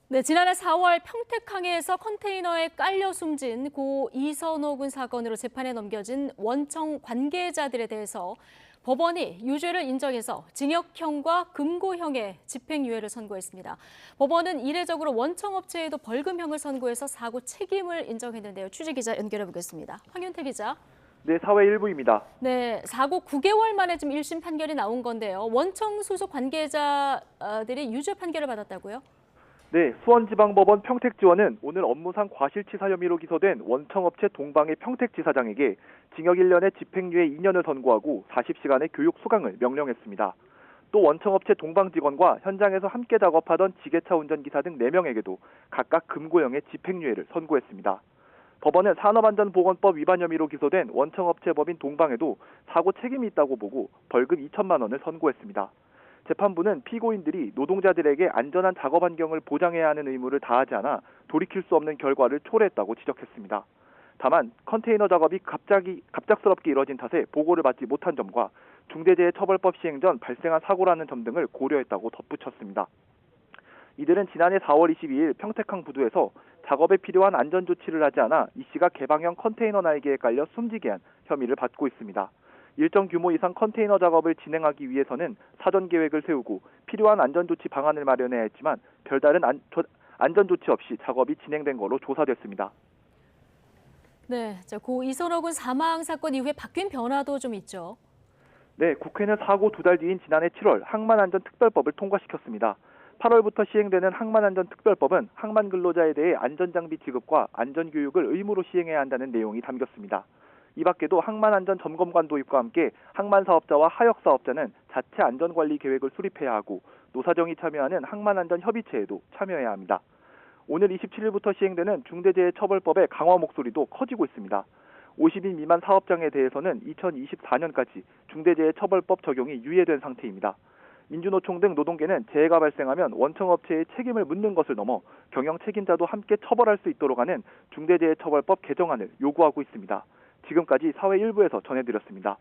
네, 지난해 4월 평택항에서 컨테이너에 깔려 숨진 고 이선호 군 사건으로 재판에 넘겨진 원청 관계자들에 대해서 법원이 유죄를 인정해서 징역형과 금고형의 집행유예를 선고했습니다. 법원은 이례적으로 원청업체에도 벌금형을 선고해서 사고 책임을 인정했는데요. 취재기자 연결해 보겠습니다. 황윤태 기자. 네, 사회 일부입니다. 네, 사고 9개월 만에 지금 1심 판결이 나온 건데요. 원청 소속 관계자들이 유죄 판결을 받았다고요? 네, 수원지방법원 평택지원은 오늘 업무상 과실치사 혐의로 기소된 원청업체 동방의 평택지사장에게 징역 1년에 집행유예 2년을 선고하고 40시간의 교육 수강을 명령했습니다. 또 원청업체 동방 직원과 현장에서 함께 작업하던 지게차 운전기사 등 4명에게도 각각 금고형의 집행유예를 선고했습니다. 법원은 산업안전보건법 위반 혐의로 기소된 원청업체 법인 동방에도 사고 책임이 있다고 보고 벌금 2천만 원을 선고했습니다. 재판부는 피고인들이 노동자들에게 안전한 작업 환경을 보장해야 하는 의무를 다하지 않아 돌이킬 수 없는 결과를 초래했다고 지적했습니다. 다만 컨테이너 작업이 갑작스럽게 이뤄진 탓에 보고를 받지 못한 점과 중대재해처벌법 시행 전 발생한 사고라는 점 등을 고려했다고 덧붙였습니다. 이들은 지난해 4월 22일 평택항 부두에서 작업에 필요한 안전조치를 하지 않아 이 씨가 개방형 컨테이너 날개에 깔려 숨지게 한 혐의를 받고 있습니다. 일정 규모 이상 컨테이너 작업을 진행하기 위해서는 사전 계획을 세우고 필요한 안전조치 방안을 마련해야 했지만 별다른 안전조치 없이 작업이 진행된 걸로 조사됐습니다. 네, 고 이선호 군 사망 사건 이후에 바뀐 변화도 좀 있죠. 네, 국회는 사고 2달 뒤인 지난해 7월 항만안전특별법을 통과시켰습니다. 8월부터 시행되는 항만안전특별법은 항만 근로자에 대해 안전장비 지급과 안전교육을 의무로 시행해야 한다는 내용이 담겼습니다. 이 밖에도 항만안전점검관 도입과 함께 항만사업자와 하역사업자는 자체 안전관리 계획을 수립해야 하고 노사정이 참여하는 항만안전협의체에도 참여해야 합니다. 오늘 27일부터 시행되는 중대재해처벌법의 강화 목소리도 커지고 있습니다. 50인 미만 사업장에 대해서는 2024년까지 중대재해처벌법 적용이 유예된 상태입니다. 민주노총 등 노동계는 재해가 발생하면 원청업체의 책임을 묻는 것을 넘어 경영 책임자도 함께 처벌할 수 있도록 하는 중대재해처벌법 개정안을 요구하고 있습니다. 지금까지 사회 일부에서 전해드렸습니다.